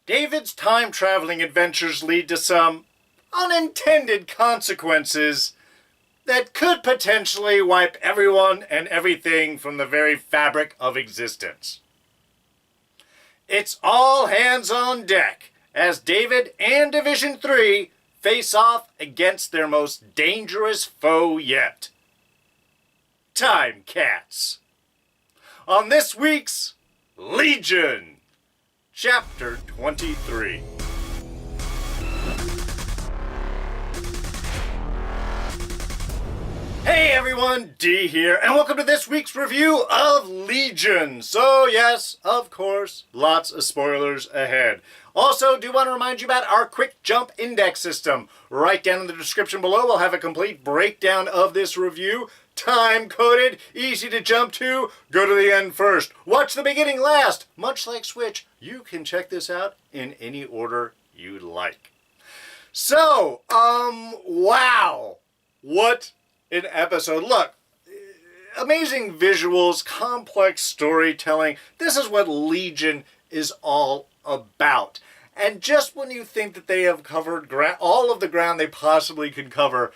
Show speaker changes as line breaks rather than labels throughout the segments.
David's time-traveling adventures lead to some unintended consequences that could potentially wipe everyone and everything from the very fabric of existence. It's all hands on deck as David and Division 3 face off against their most dangerous foe yet. Time Cats. On this week's Legion, Chapter 23. Hey everyone, D here, and welcome to this week's review of Legion. So yes, of course, lots of spoilers ahead. Also, do want to remind you about our quick jump index system. Right down in the description below, we'll have a complete breakdown of this review. Time-coded, easy to jump to, go to the end first. Watch the beginning last. Much like Switch, you can check this out in any order you'd like. So, wow. What an episode. Look, amazing visuals, complex storytelling. This is what Legion is all about. And just when you think that they have covered all of the ground they possibly can cover,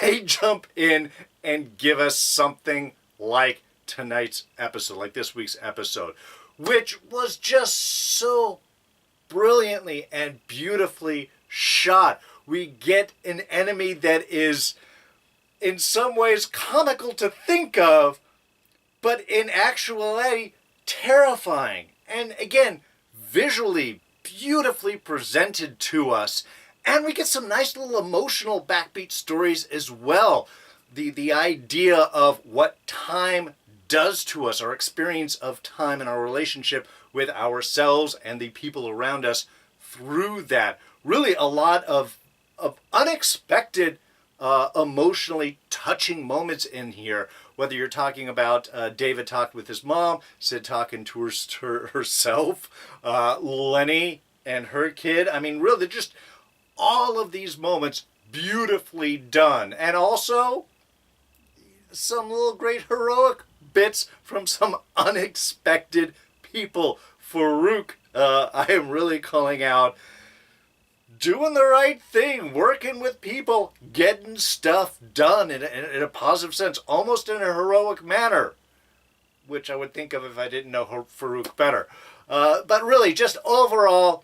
they jump in and give us something like tonight's episode, like this week's episode, which was just so brilliantly and beautifully shot. We get an enemy that is in some ways comical to think of, but in actuality terrifying. And again, visually beautifully presented to us. And we get some nice little emotional backbeat stories as well. The idea of what time does to us, our experience of time and our relationship with ourselves and the people around us through that. Really a lot of unexpected, emotionally touching moments in here. Whether you're talking about David talking with his mom, Sid talking to herself, Lenny and her kid. I mean, really, just all of these moments beautifully done. And also some little great heroic bits from some unexpected people. Farouk, I am really calling out, doing the right thing, working with people, getting stuff done in a positive sense, almost in a heroic manner, which I would think of if I didn't know Farouk better. But really, just overall,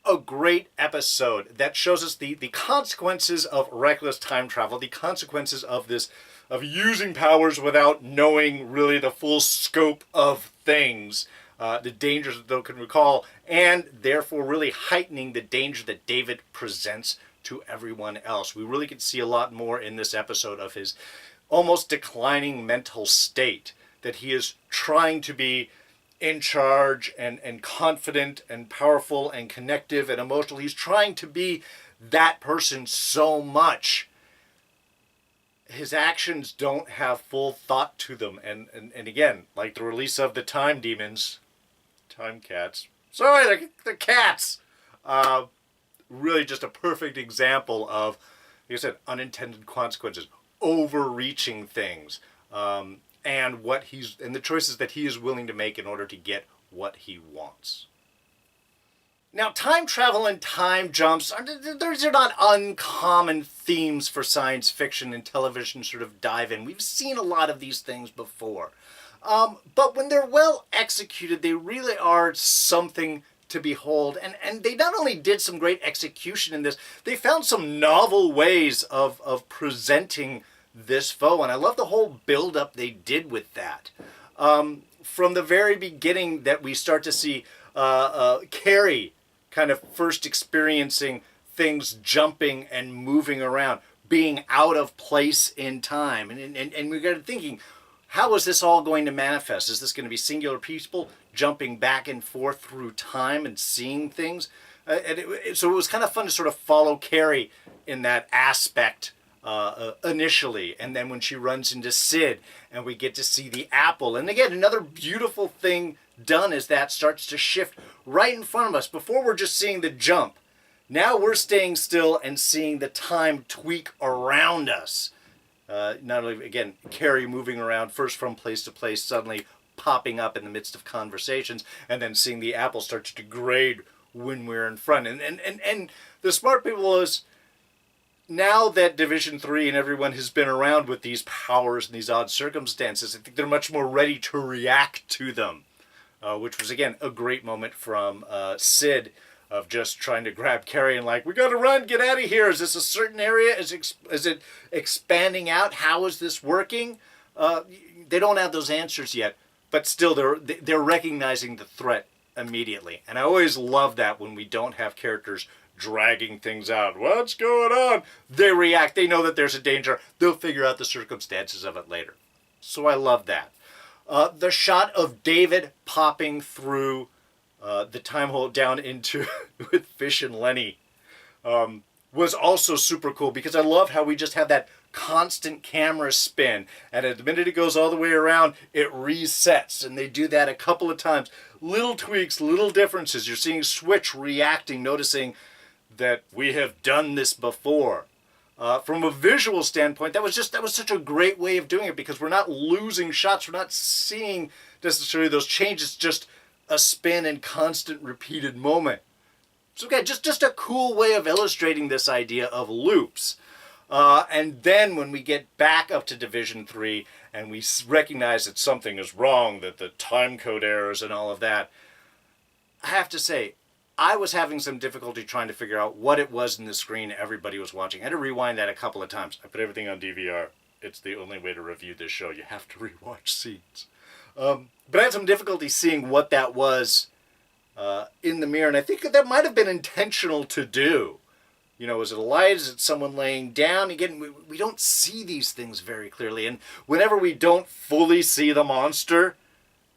a great episode that shows us the consequences of reckless time travel, the consequences of this, of using powers without knowing really the full scope of things, the dangers that they can recall, and therefore really heightening the danger that David presents to everyone else. We really can see a lot more in this episode of his almost declining mental state, that he is trying to be in charge and confident and powerful and connective and emotional. He's trying to be that person so much. His actions don't have full thought to them. And again, like the release of the time demons, time cats. Sorry, the cats. Really just a perfect example of, like I said, unintended consequences, overreaching things, and the choices that he is willing to make in order to get what he wants. Now, time travel and time jumps, those are not uncommon themes for science fiction and television sort of dive in. We've seen a lot of these things before. But when they're well executed, they really are something to behold. And they not only did some great execution in this, they found some novel ways of presenting this foe. And I love the whole build-up they did with that. From the very beginning that we start to see Carrie kind of first experiencing things jumping and moving around, being out of place in time. And we got thinking, how is this all going to manifest? Is this going to be singular people jumping back and forth through time and seeing things? So it was kind of fun to sort of follow Carrie in that aspect initially. And then when she runs into Sid and we get to see the apple. And again, another beautiful thing done is that starts to shift right in front of us. Before we're just seeing the jump. Now we're staying still and seeing the time tweak around us. Not only, again, Carrie moving around first from place to place, suddenly popping up in the midst of conversations, and then seeing the apple start to degrade when we're in front. And the smart people is, now that Division 3 and everyone has been around with these powers and these odd circumstances, I think they're much more ready to react to them, which was, again, a great moment from Sid, of just trying to grab Carrie and like, we got to run, get out of here. Is this a certain area? Is it expanding out? How is this working? They don't have those answers yet, but still they're recognizing the threat immediately. And I always love that when we don't have characters dragging things out. What's going on? They react. They know that there's a danger. They'll figure out the circumstances of it later. So I love that. The shot of David popping through the time hole down into with Fish and Lenny was also super cool, because I love how we just have that constant camera spin, and at the minute it goes all the way around, it resets, and they do that a couple of times. Little tweaks, little differences. You're seeing Switch reacting, noticing that we have done this before. From a visual standpoint, that was such a great way of doing it, because we're not losing shots, we're not seeing necessarily those changes, just a spin and constant repeated moment. So again, just a cool way of illustrating this idea of loops. And then when we get back up to Division 3 and we recognize that something is wrong, that the time code errors and all of that, I have to say, I was having some difficulty trying to figure out what it was in the screen everybody was watching. I had to rewind that a couple of times. I put everything on DVR. It's the only way to review this show. You have to rewatch scenes. But I had some difficulty seeing what that was in the mirror, and I think that might have been intentional to do. You know, is it a light? Is it someone laying down? Again, we don't see these things very clearly, and whenever we don't fully see the monster,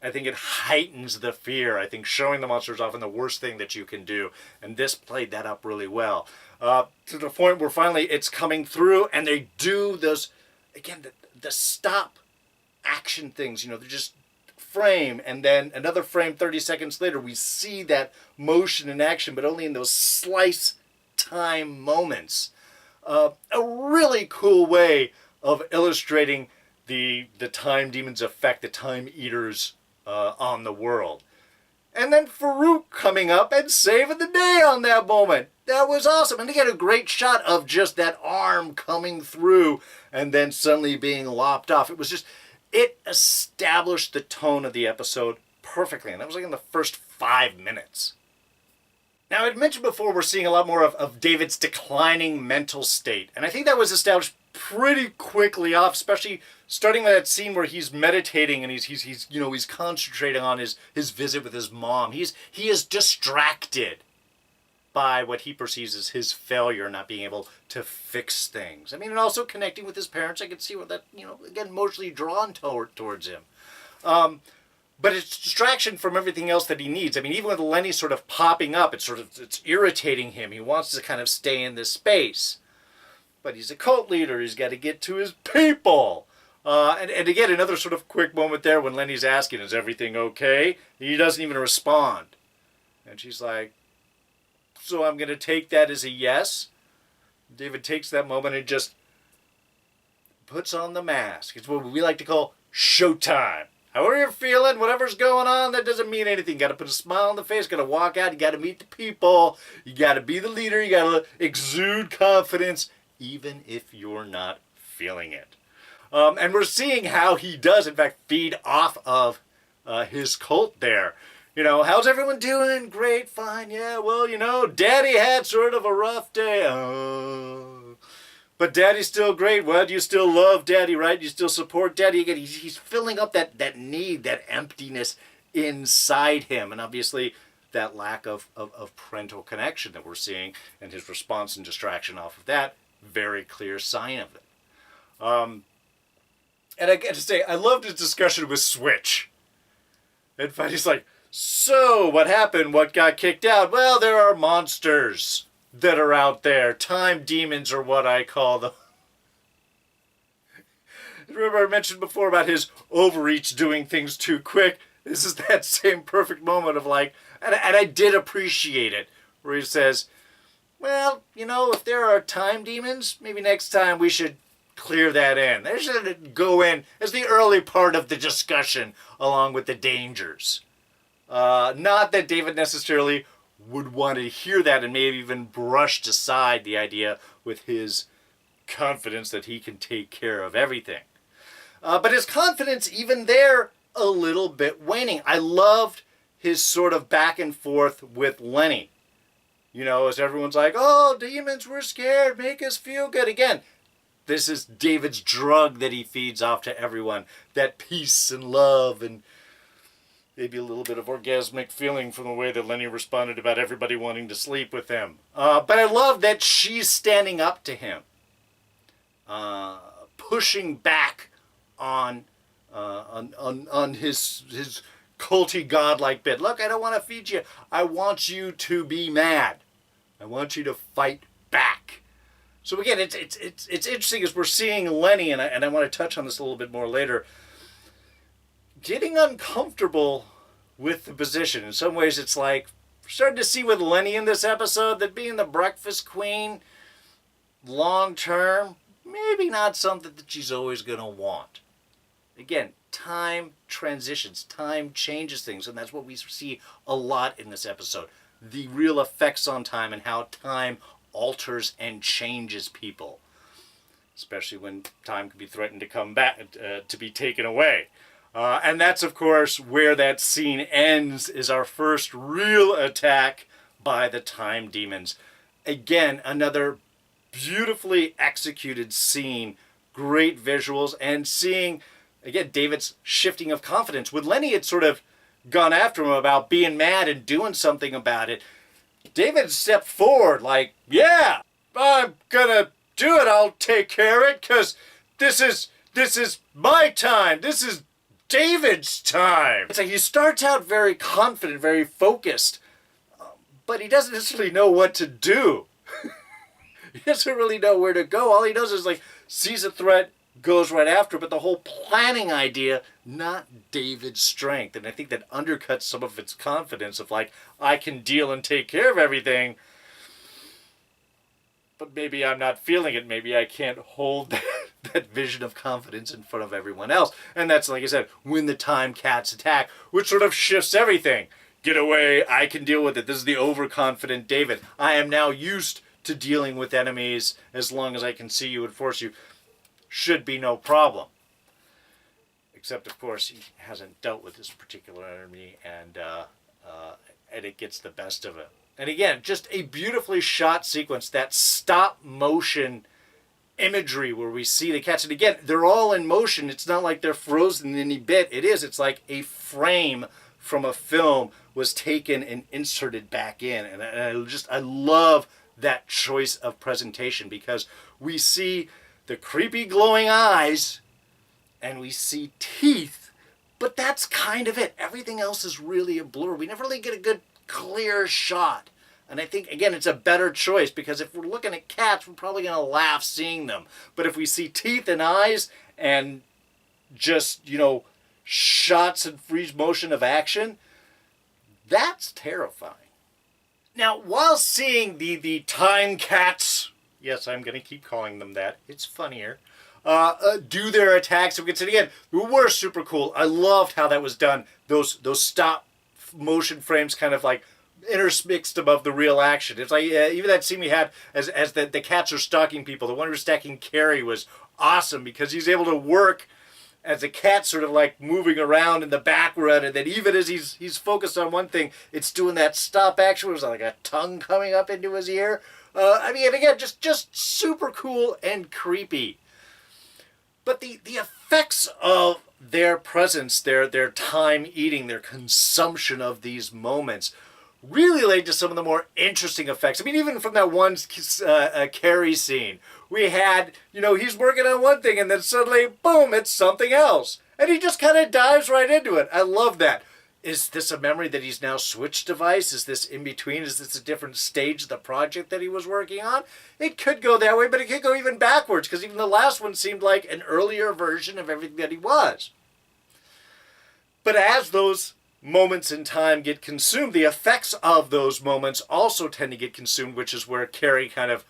I think it heightens the fear. I think showing the monster is often the worst thing that you can do, and this played that up really well. To the point where finally it's coming through, and they do those, again, the stop action things. You know, they're just frame, and then another frame 30 seconds later, we see that motion in action, but only in those slice time moments. A really cool way of illustrating the time demons' effect, the time eaters on the world. And then Farouk coming up and saving the day on that moment. That was awesome. And again, a great shot of just that arm coming through and then suddenly being lopped off. It established the tone of the episode perfectly. And that was like in the first 5 minutes. Now, I'd mentioned before we're seeing a lot more of David's declining mental state. And I think that was established pretty quickly off, especially starting with that scene where he's meditating and he's concentrating on his visit with his mom. He is distracted by what he perceives as his failure, not being able to fix things. I mean, and also connecting with his parents, I could see what that, again, emotionally drawn towards him. But it's distraction from everything else that he needs. I mean, even with Lenny sort of popping up, it's irritating him. He wants to kind of stay in this space. But he's a cult leader. He's got to get to his people. And again, another sort of quick moment there when Lenny's asking, is everything okay? He doesn't even respond. And she's like, so I'm going to take that as a yes. David takes that moment and just puts on the mask. It's what we like to call showtime. However you're feeling, whatever's going on, that doesn't mean anything. You got to put a smile on the face, got to walk out, you got to meet the people, you got to be the leader, you got to exude confidence, even if you're not feeling it. And we're seeing how he does, in fact, feed off of his cult there. How's everyone doing? Great, fine, yeah, well, Daddy had sort of a rough day. But Daddy's still great. Well, you still love Daddy, right? You still support Daddy. Again, he's filling up that need, that emptiness inside him. And obviously, that lack of parental connection that we're seeing and his response and distraction off of that, very clear sign of it. And I got to say, I loved his discussion with Switch. In fact, he's like, so, what happened? What got kicked out? Well, there are monsters that are out there. Time demons are what I call them. Remember I mentioned before about his overreach doing things too quick? This is that same perfect moment of like, and I did appreciate it, where he says, well, if there are time demons, maybe next time we should clear that in. They should go in as the early part of the discussion along with the dangers. Not that David necessarily would want to hear that and maybe even brushed aside the idea with his confidence that he can take care of everything. But his confidence, even there, a little bit waning. I loved his sort of back and forth with Lenny. You know, as everyone's like, oh, demons, we're scared, make us feel good. Again, this is David's drug that he feeds off to everyone. That peace and love and maybe a little bit of orgasmic feeling from the way that Lenny responded about everybody wanting to sleep with him. But I love that she's standing up to him. Pushing back on his culty godlike bit. Look, I don't want to feed you. I want you to be mad. I want you to fight back. So again, it's interesting as we're seeing Lenny, and I want to touch on this a little bit more later, getting uncomfortable with the position. In some ways, it's like we're starting to see with Lenny in this episode that being the breakfast queen, long term, maybe not something that she's always going to want. Again, time transitions, time changes things, and that's what we see a lot in this episode. The real effects on time and how time alters and changes people, especially when time can be threatened to come back, to be taken away. And that's, of course, where that scene ends, is our first real attack by the time demons. Again, another beautifully executed scene, great visuals, and seeing, again, David's shifting of confidence. With Lenny, it's sort of gone after him about being mad and doing something about it. David stepped forward like, yeah, I'm gonna do it. I'll take care of it because this is my time. This is David's time. It's like he starts out very confident, very focused, but he doesn't necessarily know what to do. He doesn't really know where to go. All he does is like sees a threat, goes right after it, but the whole planning idea, not David's strength. And I think that undercuts some of its confidence of like, I can deal and take care of everything, but maybe I'm not feeling it. Maybe I can't hold that vision of confidence in front of everyone else. And that's, like I said, when the time cats attack, which sort of shifts everything. Get away, I can deal with it. This is the overconfident David. I am now used to dealing with enemies. As long as I can see you and force you, should be no problem. Except, of course, he hasn't dealt with this particular enemy, and it gets the best of it. And again, just a beautifully shot sequence, that stop motion imagery where we see the cats. And again, they're all in motion. It's not like they're frozen in any bit. It's like a frame from a film was taken and inserted back in. And I love that choice of presentation, because we see the creepy glowing eyes and we see teeth, but that's kind of it. Everything else is really a blur. We never really get a good clear shot. And I think, again, it's a better choice, because if we're looking at cats, we're probably going to laugh seeing them. But if we see teeth and eyes and just, shots and freeze motion of action, that's terrifying. Now, while seeing the time cats, yes, I'm going to keep calling them that, it's funnier, do their attacks, and again, they were super cool. I loved how that was done. Those stop motion frames kind of like intermixed above the real action. It's like even that scene we had as the cats are stalking people. The one who was stalking Carrie was awesome, because he's able to work as the cat sort of like moving around in the background, and then even as he's focused on one thing, it's doing that stop action where it's like a tongue coming up into his ear. Again, just super cool and creepy. But the effects of their presence, their time eating, their consumption of these moments really led to some of the more interesting effects. Even from that one Carrie scene, we had, he's working on one thing and then suddenly, boom, it's something else. And he just kind of dives right into it. I love that. Is this a memory that he's now switched device? Is this in between? Is this a different stage of the project that he was working on? It could go that way, but it could go even backwards, because even the last one seemed like an earlier version of everything that he was. But as those moments in time get consumed, the effects of those moments also tend to get consumed, which is where Carrie kind of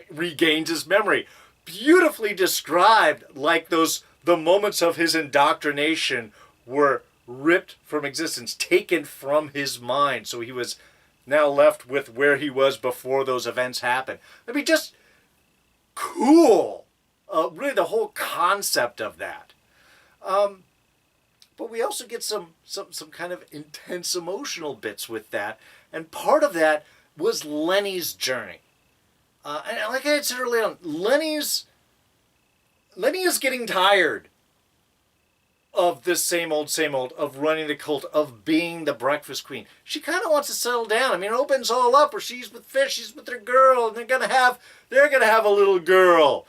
regains his memory. Beautifully described, like the moments of his indoctrination were ripped from existence, taken from his mind. So he was now left with where he was before those events happened. I mean, just cool. Really the whole concept of that. But we also get some kind of intense emotional bits with that. And part of that was Lenny's journey. And like I had said earlier on, Lenny is getting tired of this same old, of running the cult, of being the breakfast queen. She kind of wants to settle down. I mean, it opens all up where she's with Fish, she's with her girl, and they're gonna have a little girl.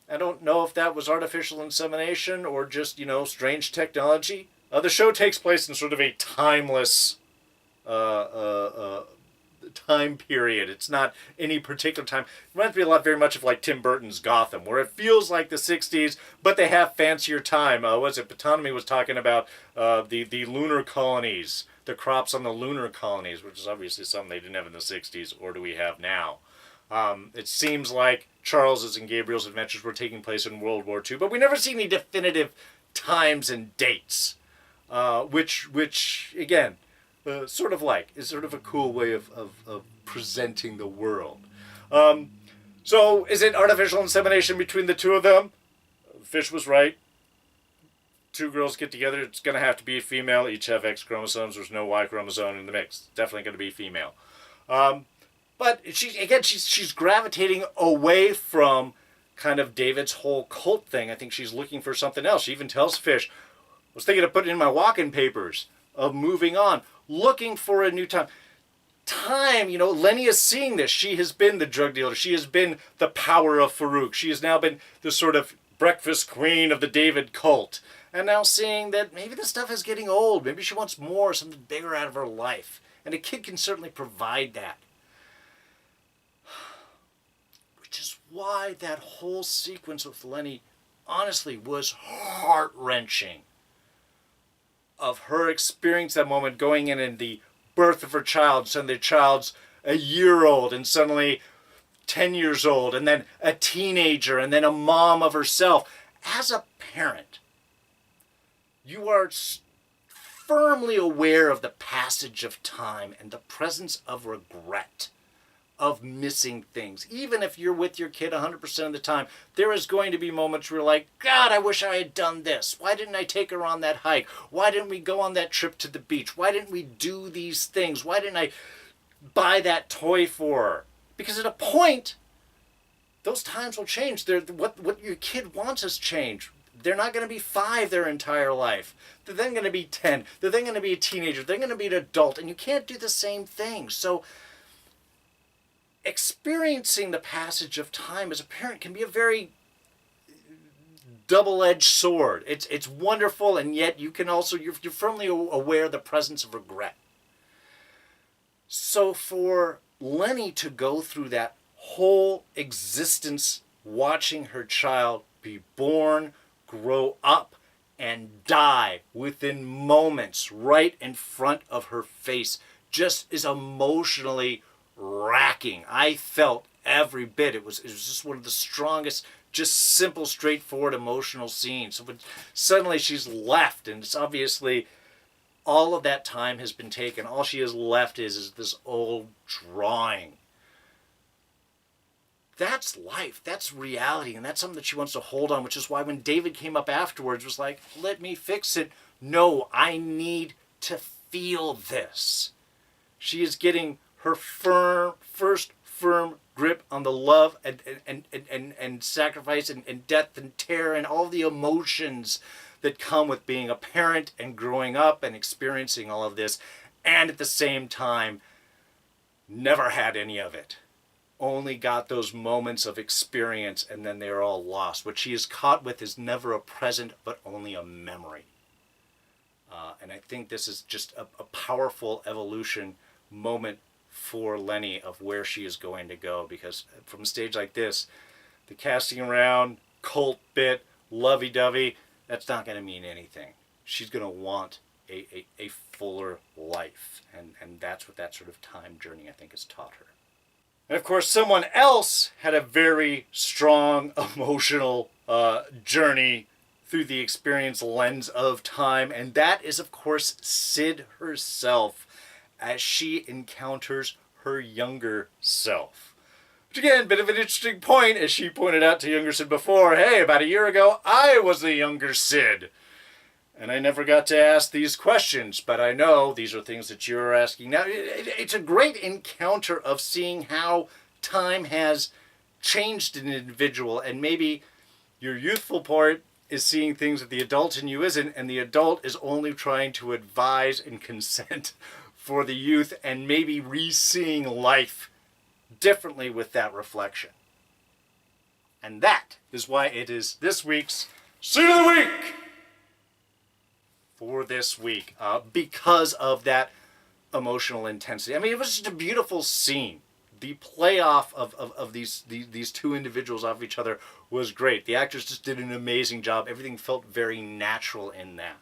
I don't know if that was artificial insemination or just, strange technology. The show takes place in sort of a timeless time period. It's not any particular time. It reminds me very much of like Tim Burton's Gotham, where it feels like the 60s, but they have fancier time. Batanomy was talking about the lunar colonies, the crops on the lunar colonies, which is obviously something they didn't have in the 60s, or do we have now? It seems like Charles's and Gabrielle's adventures were taking place in World War II, but we never see any definitive times and dates, which again, is sort of a cool way of presenting the world. So is it artificial insemination between the two of them? Fish was right. Two girls get together, it's going to have to be a female, each have X chromosomes, there's no Y chromosome in the mix. It's definitely going to be female. But she's gravitating away from kind of David's whole cult thing. I think she's looking for something else. She even tells Fish, I was thinking of putting in my walk-in papers, of moving on, looking for a new time. Lenny is seeing this. She has been the drug dealer. She has been the power of Farouk. She has now been the sort of breakfast queen of the David cult. And now seeing that maybe this stuff is getting old. Maybe she wants more, something bigger out of her life. And a kid can certainly provide that. Which is why that whole sequence with Lenny, honestly, was heart-wrenching. Of her experience that moment, going in and the birth of her child, suddenly the child's a year old, and suddenly 10 years old, and then a teenager, and then a mom of herself. As a parent, you are firmly aware of the passage of time and the presence of regret, of missing things. Even if you're with your kid 100% of the time, there is going to be moments where you're like, God, I wish I had done this. Why didn't I take her on that hike? Why didn't we go on that trip to the beach? Why didn't we do these things? Why didn't I buy that toy for her? Because at a point, those times will change. What your kid wants has changed. They're not going to be 5 their entire life. They're then going to be 10. They're then going to be a teenager. They're going to be an adult. And you can't do the same thing. So experiencing the passage of time as a parent can be a very double-edged sword. It's wonderful, and yet you can also, you're firmly aware of the presence of regret. So for Lenny to go through that whole existence watching her child be born, grow up, and die within moments right in front of her face just is emotionally racking. I felt every bit. It was just one of the strongest, just simple, straightforward emotional scenes. So when suddenly she's left, and it's obviously all of that time has been taken. All she has left is this old drawing. That's life. That's reality. And that's something that she wants to hold on, which is why when David came up afterwards, was like, let me fix it. No, I need to feel this. She is getting her first firm grip on the love and sacrifice and death and terror and all the emotions that come with being a parent and growing up and experiencing all of this, and at the same time never had any of it. Only got those moments of experience, and then they're all lost. What she is caught with is never a present, but only a memory. And I think this is just a powerful evolution moment for Lenny of where she is going to go, because from a stage like this, the casting around, cult bit, lovey-dovey, that's not going to mean anything. She's going to want a fuller life, and that's what that sort of time journey, I think, has taught her. And of course, someone else had a very strong emotional journey through the experience lens of time, and that is, of course, Sid herself as she encounters her younger self. Which again, bit of an interesting point, as she pointed out to younger Sid before. Hey, about a year ago, I was the younger Sid. And I never got to ask these questions, but I know these are things that you're asking now. It's a great encounter of seeing how time has changed an individual, and maybe your youthful part is seeing things that the adult in you isn't, and the adult is only trying to advise and consent for the youth, and maybe re-seeing life differently with that reflection. And that is why it is this week's Scene of the Week! For this week, because of that emotional intensity. I mean, it was just a beautiful scene. The playoff of these two individuals off each other was great. The actors just did an amazing job. Everything felt very natural in that.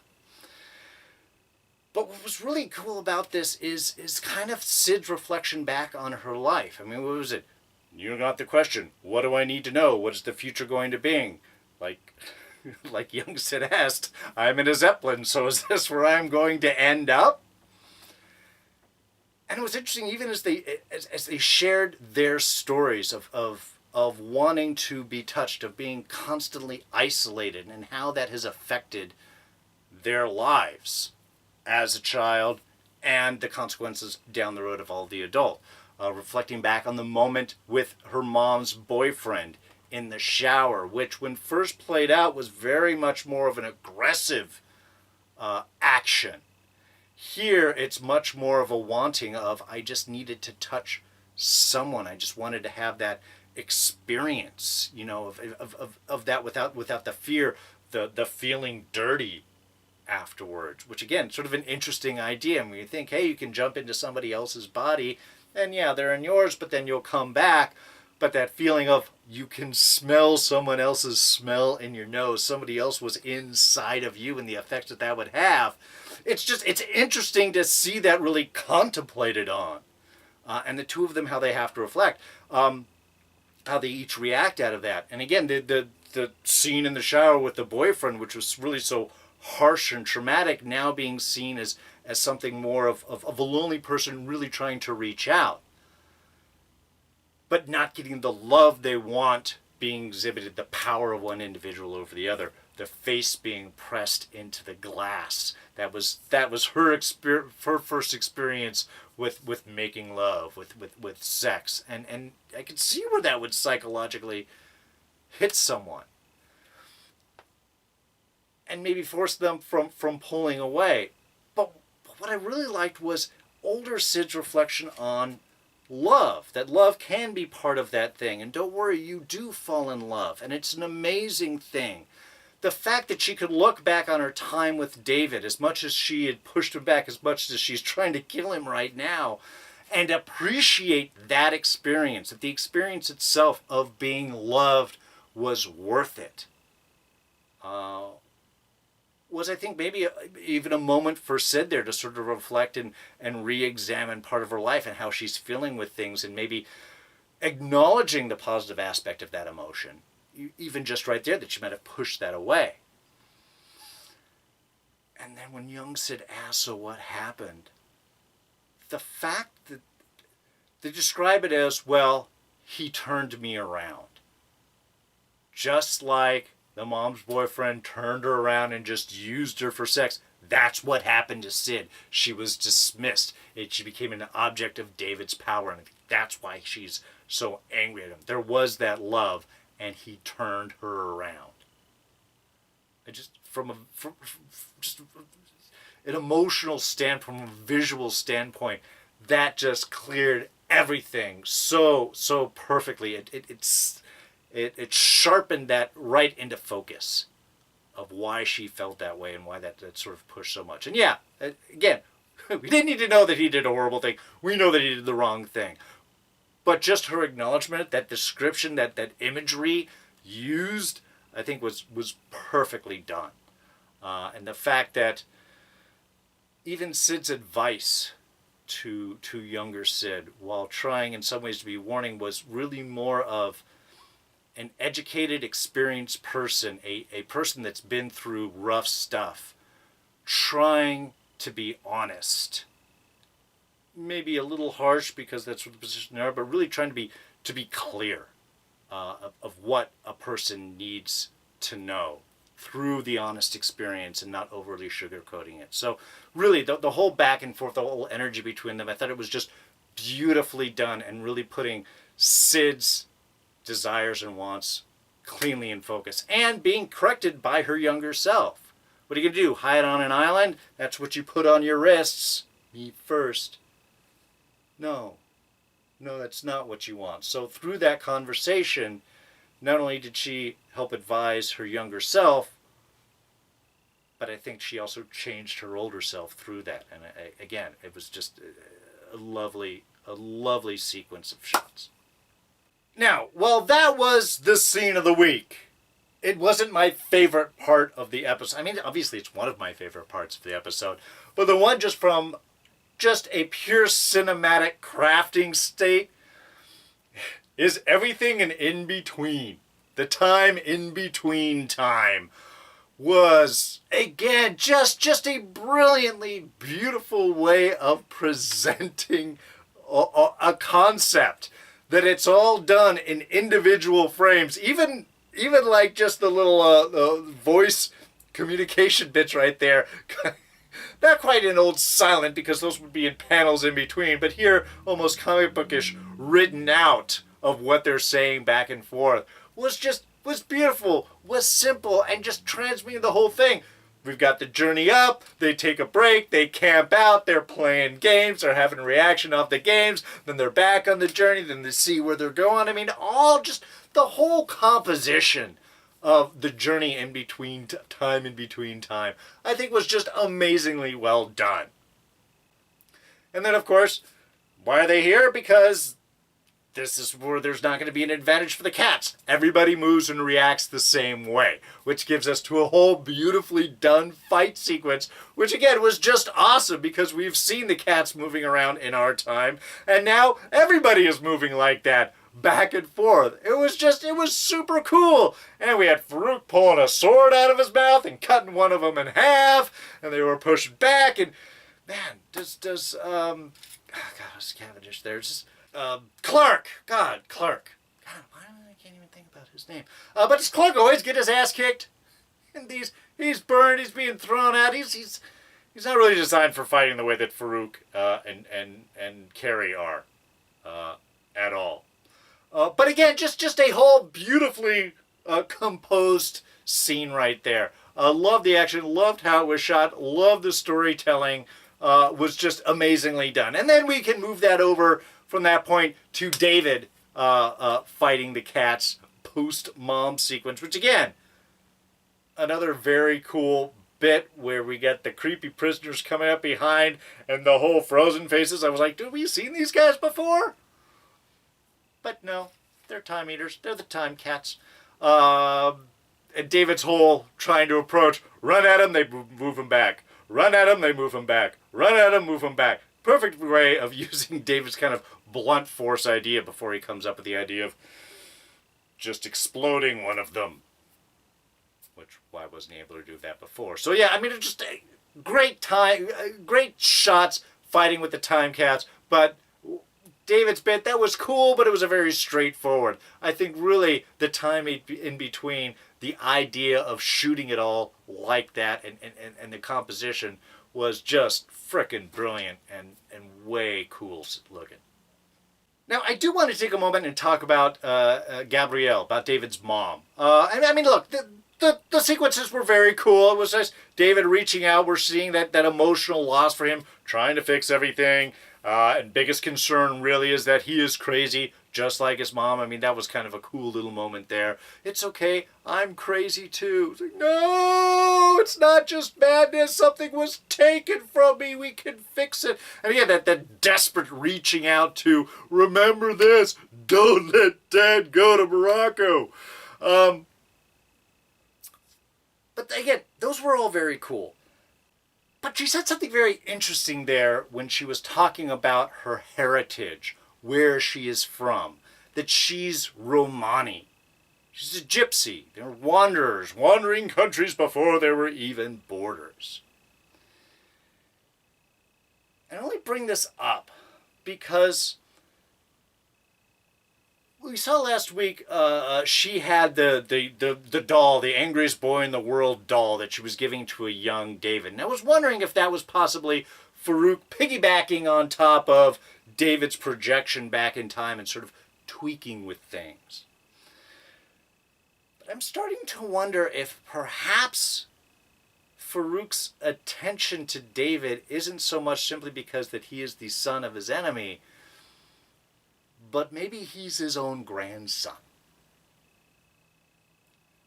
But what was really cool about this is kind of Sid's reflection back on her life. I mean, what was it? You got the question, what do I need to know? What is the future going to be? Like young Sid asked, I'm in a Zeppelin, so is this where I'm going to end up? And it was interesting, even as they shared their stories of wanting to be touched, of being constantly isolated, and how that has affected their lives as a child and the consequences down the road of all the adult. Reflecting back on the moment with her mom's boyfriend in the shower, which when first played out was very much more of an aggressive action. Here it's much more of a wanting of, I just needed to touch someone. I just wanted to have that experience, of that without the fear, the feeling dirty afterwards, which again, sort of an interesting idea. And when you think, hey, you can jump into somebody else's body and yeah, they're in yours, but then you'll come back. But that feeling of you can smell someone else's smell in your nose, somebody else was inside of you, and the effects that would have. It's interesting to see that really contemplated on. And the two of them, how they have to reflect, how they each react out of that. And again, the scene in the shower with the boyfriend, which was really so harsh and traumatic, now being seen as something more of a lonely person really trying to reach out, but not getting the love they want being exhibited, the power of one individual over the other, the face being pressed into the glass. That was her first experience with making love, with sex. And I could see where that would psychologically hit someone. And maybe force them from pulling away. But what I really liked was older Sid's reflection on love, that love can be part of that thing, and don't worry, you do fall in love, and it's an amazing thing. The fact that she could look back on her time with David, as much as she had pushed him back, as much as she's trying to kill him right now, and appreciate that experience, that the experience itself of being loved was worth it, was, I think, maybe even a moment for Sid there to sort of reflect and re-examine part of her life and how she's feeling with things, and maybe acknowledging the positive aspect of that emotion, even just right there, that she might have pushed that away. And then when young Sid asks, so what happened? The fact that they describe it as, well, he turned me around. Just like the mom's boyfriend turned her around and just used her for sex. That's what happened to Sid. She was dismissed. She became an object of David's power, and I think that's why she's so angry at him. There was that love, and he turned her around. And just from an emotional standpoint, from a visual standpoint, that just cleared everything so perfectly. It sharpened that right into focus of why she felt that way and why that sort of pushed so much. And yeah, again, we didn't need to know that he did a horrible thing. We know that he did the wrong thing. But just her acknowledgement, that description, that imagery used, I think was perfectly done. And the fact that even Sid's advice to younger Sid, while trying in some ways to be warning, was really more of an educated, experienced person, a person that's been through rough stuff, trying to be honest. maybe a little harsh because that's what the position they are, but really trying to be clear of what a person needs to know through the honest experience and not overly sugarcoating it. So really, the whole back and forth, the whole energy between them, I thought it was just beautifully done and really putting Sid's desires and wants cleanly in focus and being corrected by her younger self. What are you going to do? Hide on an island? That's what you put on your wrists. Me first. No, that's not what you want. So through that conversation, not only did she help advise her younger self, but I think she also changed her older self through that. And again, it was just a lovely sequence of shots. Now, while that was the scene of the week, it wasn't my favorite part of the episode. I mean, obviously it's one of my favorite parts of the episode, but the one just from a pure cinematic crafting state is everything in between. The time in between time was, again, just a brilliantly beautiful way of presenting a concept. That it's all done in individual frames. Even like just the little voice communication bits right there. Not quite in old silent because those would be in panels in between, but here almost comic bookish written out of what they're saying back and forth was beautiful, was simple, and just transmitting the whole thing. We've got the journey up, they take a break, they camp out, they're playing games, they're having a reaction off the games, then they're back on the journey, then they see where they're going. I mean, all just the whole composition of the journey in between time, I think was just amazingly well done. And then, of course, why are they here? Because this is where there's not going to be an advantage for the cats. Everybody moves and reacts the same way, which gives us to a whole beautifully done fight sequence, which again was just awesome because we've seen the cats moving around in our time, and now everybody is moving like that, back and forth. It was super cool. And we had Farouk pulling a sword out of his mouth and cutting one of them in half, and they were pushed back, and man, God, was Cavendish there? Clark. God, why I can't even think about his name. But does Clark always get his ass kicked? And he's burned, he's being thrown out. He's not really designed for fighting the way that Farouk and Carrie are at all. But again, just a whole beautifully composed scene right there. Loved the action, loved how it was shot, loved the storytelling. Was just amazingly done. And then we can move that over from that point to David fighting the cats post-mom sequence, which again, another very cool bit where we get the creepy prisoners coming up behind and the whole frozen faces. I was like, have we seen these guys before? But no, they're time eaters. They're the time cats. And David's whole trying to approach, run at him, they move him back. Run at him, they move him back. Run at him, move him back. Perfect way of using David's kind of blunt force idea before he comes up with the idea of just exploding one of them. Which, why wasn't he able to do that before? So yeah, I mean, it's just a great time, great shots fighting with the time cats, but David's bit, that was cool, but it was a very straightforward. I think really the time in between, the idea of shooting it all like that and the composition was just frickin' brilliant and way cool looking. Now, I do want to take a moment and talk about Gabrielle, about David's mom. I mean, look, the sequences were very cool. It was just David reaching out. We're seeing that emotional loss for him, trying to fix everything. And biggest concern really is that he is crazy, just like his mom. I mean, that was kind of a cool little moment there. It's okay, I'm crazy too. It's like, no, it's not just madness. Something was taken from me. We can fix it. And again, that desperate reaching out to, remember this, don't let Dad go to Morocco. But again, those were all very cool. But she said something very interesting there when she was talking about her heritage, where she is from, that she's Romani. She's a gypsy. They're wanderers, wandering countries before there were even borders. And I only bring this up because we saw last week she had the doll, the angriest boy in the world doll that she was giving to a young David. And I was wondering if that was possibly Farouk piggybacking on top of David's projection back in time and sort of tweaking with things. But I'm starting to wonder if perhaps Farouk's attention to David isn't so much simply because that he is the son of his enemy, but maybe he's his own grandson.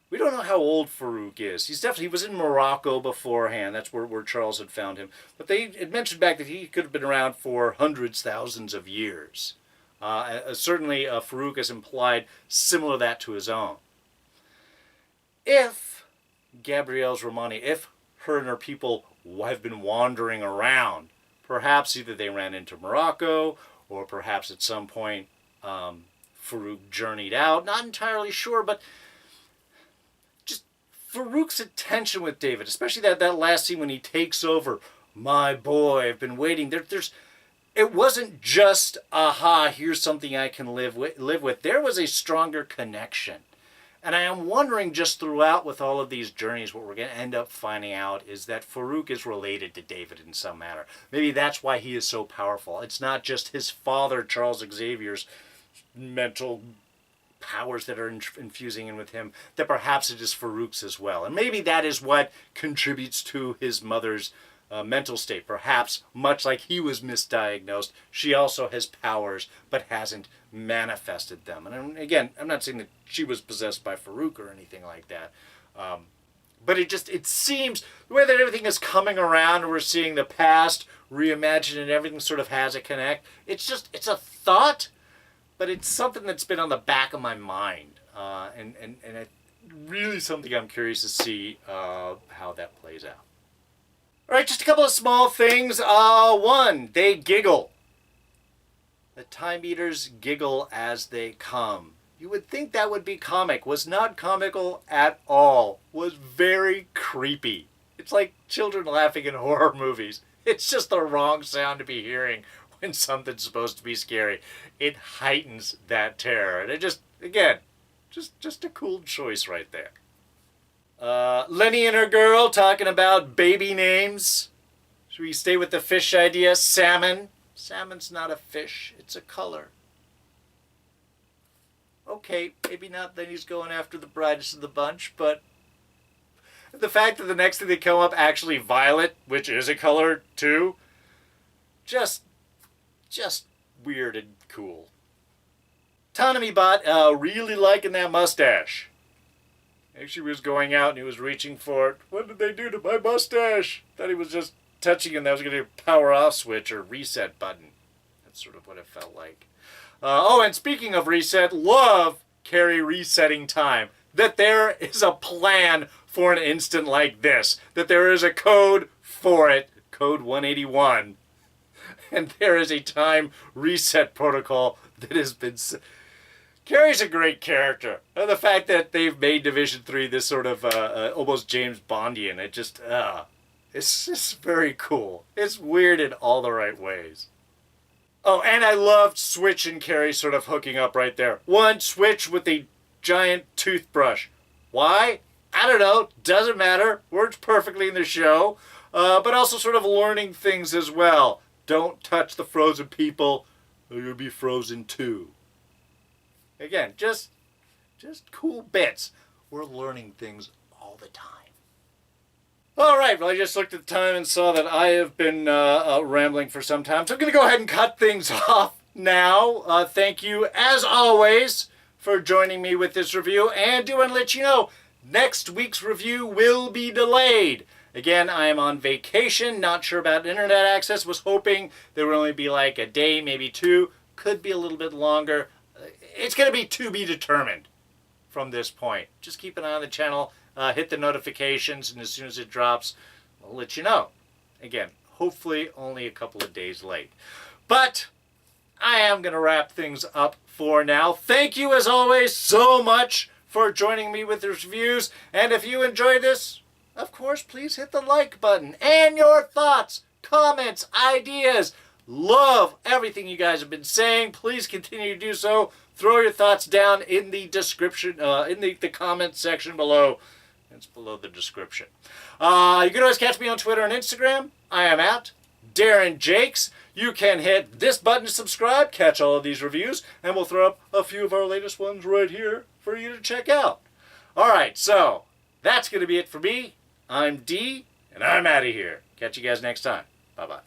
We don't know how old Farouk is. He was in Morocco beforehand. That's where Charles had found him. But they had mentioned back that he could have been around for hundreds, thousands of years. Certainly Farouk has implied similar to that to his own. If Gabrielle's Romani, if her and her people have been wandering around, perhaps either they ran into Morocco, or perhaps at some point Farouk journeyed out. Not entirely sure, but just Farouk's attention with David, especially that last scene when he takes over. My boy, I've been waiting. It wasn't just, aha, here's something I can live with. There was a stronger connection. And I am wondering just throughout with all of these journeys, what we're going to end up finding out is that Farouk is related to David in some manner. Maybe that's why he is so powerful. It's not just his father, Charles Xavier's mental powers that are infusing in with him, that perhaps it is Farouk's as well. And maybe that is what contributes to his mother's mental state. Perhaps, much like he was misdiagnosed, she also has powers but hasn't manifested them. And again, I'm not saying that she was possessed by Farouk or anything like that. But it seems, the way that everything is coming around and we're seeing the past reimagined and everything sort of has a connect, it's a thought, but it's something that's been on the back of my mind. And really something I'm curious to see how that plays out. All right, just a couple of small things. One, they giggle. The Time Eaters giggle as they come. You would think that would be comic. Was not comical at all. Was very creepy. It's like children laughing in horror movies. It's just the wrong sound to be hearing when something's supposed to be scary. It heightens that terror. And it just a cool choice right there. Lenny and her girl talking about baby names. Should we stay with the fish idea? Salmon. Salmon's not a fish. It's a color. Okay, maybe not Lenny's going after the brightest of the bunch, but the fact that the next thing they come up actually violet, which is a color too, just weird and cool. Autonomy Bot really liking that mustache. Actually was going out and he was reaching for it. What did they do to my mustache? Thought he was just touching and that was going to be a power off switch or reset button. That's sort of what it felt like. And speaking of reset, love Carrie resetting time. That there is a plan for an instant like this. That there is a code for it. Code 181. And there is a time reset protocol that has been... Carrie's a great character. And the fact that they've made Division 3 this sort of almost James Bondian, it's just very cool. It's weird in all the right ways. Oh, and I loved Switch and Carrie sort of hooking up right there. One, Switch with a giant toothbrush. Why? I don't know. Doesn't matter. Works perfectly in the show. But also sort of learning things as well. Don't touch the frozen people or you'll be frozen too. Again, just cool bits. We're learning things all the time. All right, well, I just looked at the time and saw that I have been rambling for some time. So I'm going to go ahead and cut things off now. Thank you, as always, for joining me with this review. And do want to let you know, next week's review will be delayed. Again, I am on vacation, not sure about internet access. Was hoping there would only be like a day, maybe two. Could be a little bit longer. It's going to be determined from this point. Just keep an eye on the channel. Hit the notifications, and as soon as it drops, I'll let you know. Again, hopefully only a couple of days late. But I am going to wrap things up for now. Thank you, as always, so much for joining me with these reviews. And if you enjoyed this, of course, please hit the like button. And your thoughts, comments, ideas. Love everything you guys have been saying. Please continue to do so. Throw your thoughts down in the description, in the comment section below. It's below the description. You can always catch me on Twitter and Instagram. I am at Darren Jakes. You can hit this button to subscribe, catch all of these reviews, and we'll throw up a few of our latest ones right here for you to check out. Alright, so that's going to be it for me. I'm D, and I'm out of here. Catch you guys next time. Bye-bye.